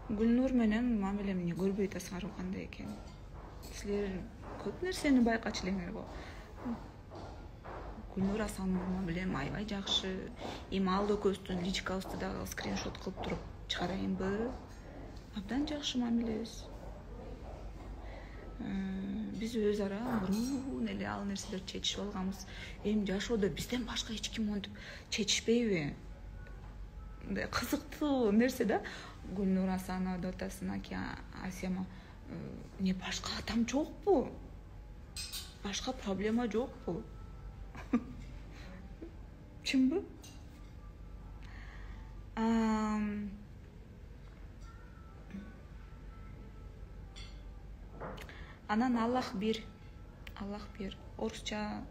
Гүлнур менен мамилем эмне көрбөй атасыңар кандай экен. Силер көп нерсени байкач элеңер го. Гүлнур Асанова мамилем аябай жакшы. Эми ал экөөбүздүн личкабызды дагы скриншот кылып туруп чыгарайынбы? Абдан жакшы мамилебиз. Биз өз ара мурун эле ал нерселерди чечишип алганбыз. Эми жашоодо бизден башка эч ким монтип чечишпейби? Мындай кызыктуу нерсе да. Гүлнур Асанова деп атасың, Асема. Не башка адам жокпу? Башка проблема жокпу? Чынбы? Анан Аллах бир. Орусча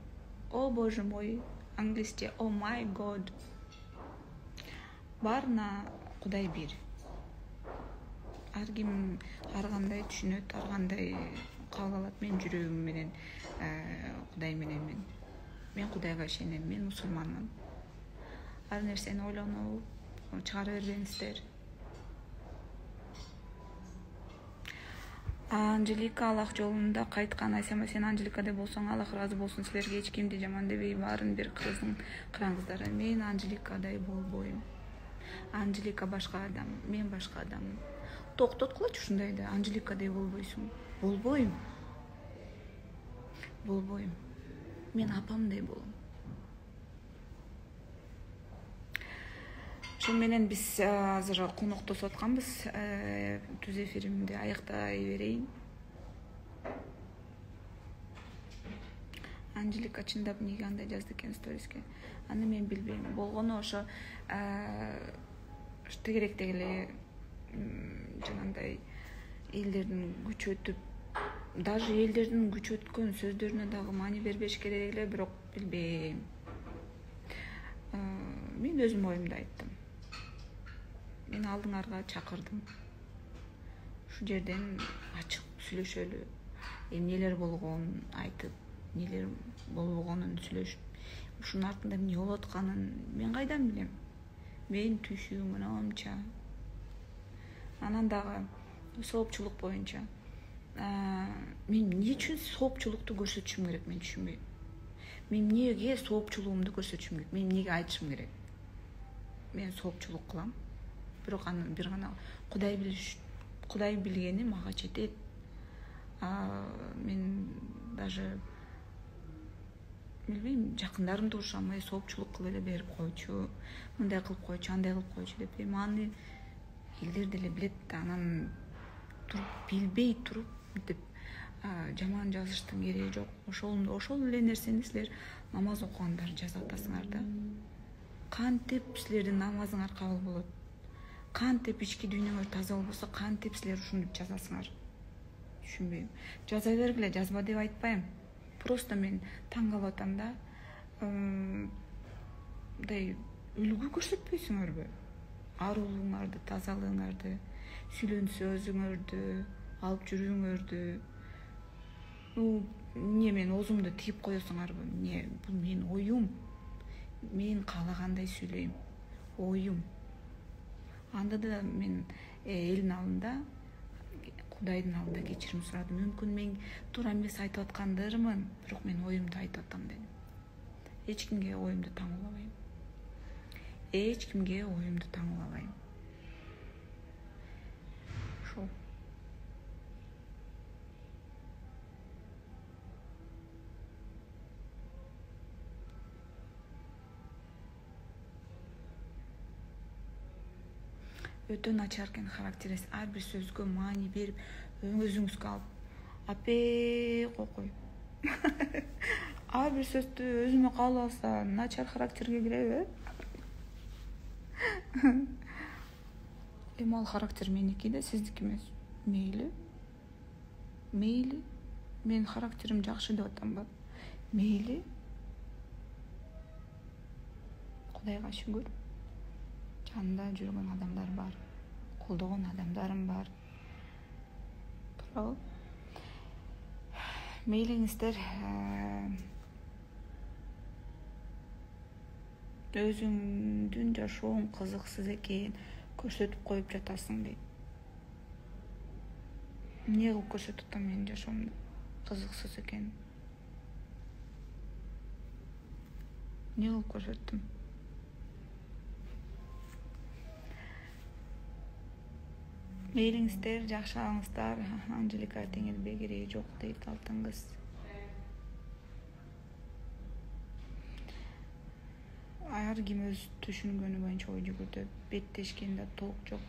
о боже мой, англисче о май год. Баарына Кудай бир. Ар ким ар кандай түшүнөт, ар кандай кабыл алат. Мен жүрөгүм менен Кудай менен мен Кудайга ишенем, мен мусулманмын. Ар нерсени ойлонуп чыгара бербеңиздер. Анжелика Аллах жолунда кайткан. Айсема, сен Анжеликадай болсоң, Аллах ыраазы болсун. Силерге эч кимди жаман дебей, баарын бир кыраңыздар. Мен Анжеликадай болбойм. Анжелика башка адам, мен башка адаммын. Токтоткулачы ушундайды. Анжеликадай болбойсуң. Болбойм. Мен апамдай болом. Ошол менен биз азыр коноктосуп атканбыз. Түз эфиримди аяктай берейин. Анжелика чындап эмнеге андай жазды экен сториске? Аны мен билбейм. Болгону ошо тегеректеги эле жанагындай элдердин күч өтүп, даже элдердин күч өткөн сөздөрүнө дагы маани бербеш керек эле, бирок билбейм. Мен өзүм оюмду айттым. Мен алдыңарга чакырдым. Ушул жерден ачык сүйлөшөлү. Эмнелер болгонун айтып, эмнелер болбогонун сүйлөшүп, ушунун артында эмне болуп атканын мен кайдан билем? Мен түшүм мынанча. Анан дагы соопчулук боюнча мен эмне үчүн соопчулукту көрсөтүшүм керек, мен түшүнбөйм. Мен эмнеге соопчулугумду көрсөтүшүм керек? Мен эмнеге айтышым керек? Мен соопчулук кылам. Бирок аны бир гана Кудай билгени мага жетет. Мен даже билбейм, жакындарымды урушам, соопчулук кылып эле берип койчу, мындай кылып койчу, андай кылып койчу деп. Аны элдер деле билет да, анан билбей туруп деп жаман жазыштын кереги жок. Ошол эле нерсени силер намаз окугандар жазып атасыңар да. Кантип силердин намазыңар кабыл болот? Кантип ички дүйнөңөр таза болбосо, кантип силер ушуну жазасыңар? Түшүнбөйм. Жаза бергиле, жазба деп айтпайм. Просто мен таң калып атам да. Мындай үлгү көрсөтпөйсүңөрбү? Арулуңарды, тазалыгыңарды, сүйлөн сөзүңөрдү, алып жүрүүңөрдү. Эмне мен оозумду тигип коесуңарбы? Эмне? Бул менин оюм. Мен каалагандай сүйлөйм. Оюм. Анда да мен элдин алдында, Кудайдын алдында кечирим сурадым. Мүмкүн мен туура эмес айтып аткандырмын, бирок мен оюмду айтып атам дедим. Эч кимге оюмду таңуулабайм. Ошол. Өтө начар экен характериңиз. Ар бир сөзгө маани берип, өзүңүзгө алып, апе кокой. Ар бир сөздү өзүмө кабыл алса, начар характерге киреби? Эми ал характер меники да, сиздики эмес. Мейли. Мен характерим жакшы деп атамбы? Мейли. Кудайга шүгүр. Жанында жүргөн адамдар бар. Колдогон адамдарым бар. Туурабы? Мейлиңиздер өзүңдүн жашооң кызыксыз экен көрсөтүп коюп жатасың дейт. эмне кылып көрсөтүп атам менин жашоомдо кызыксыз экен. Эмне кылып көрсөттүм? Мейлиңиздер, жакшы алыңыздар. Анжелика теңирбей кереги жок дейт алтын кыз. Ар ким өз түшүнгөнү боюнча ой жүгүртөт. Беттешкенде толук жок.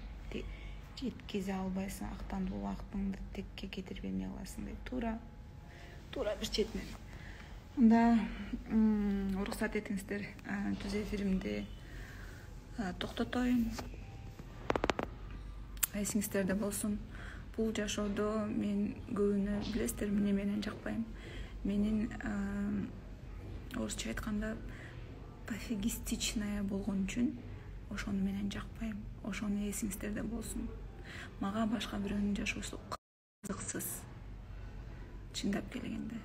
Жеткизе албайсың, актанды убактыңды текке кетирип эмне кыласың дейт. Туура бир четинен. Анда уруксат этиңиздер, түз эфиримди токтотоюн. Эсиңиздерде болсун. Бул жашоодо мен көбүнө билесиздер, эмне менен жакпайм. Менин орусча айтканда пофигистичная болгон үчүн ошону менен жакпайм. Ошону эсиңиздерде болсун. Мага башка бирөөнүн жашоосу кызыксыз. Чындап келгенде.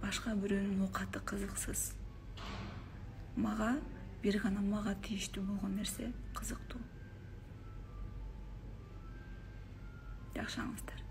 Башка бирөөнүн оокаты кызыксыз. Мага бир гана мага тийиштүү болгон нерсе кызыктуу. Жакшы алыңыздар.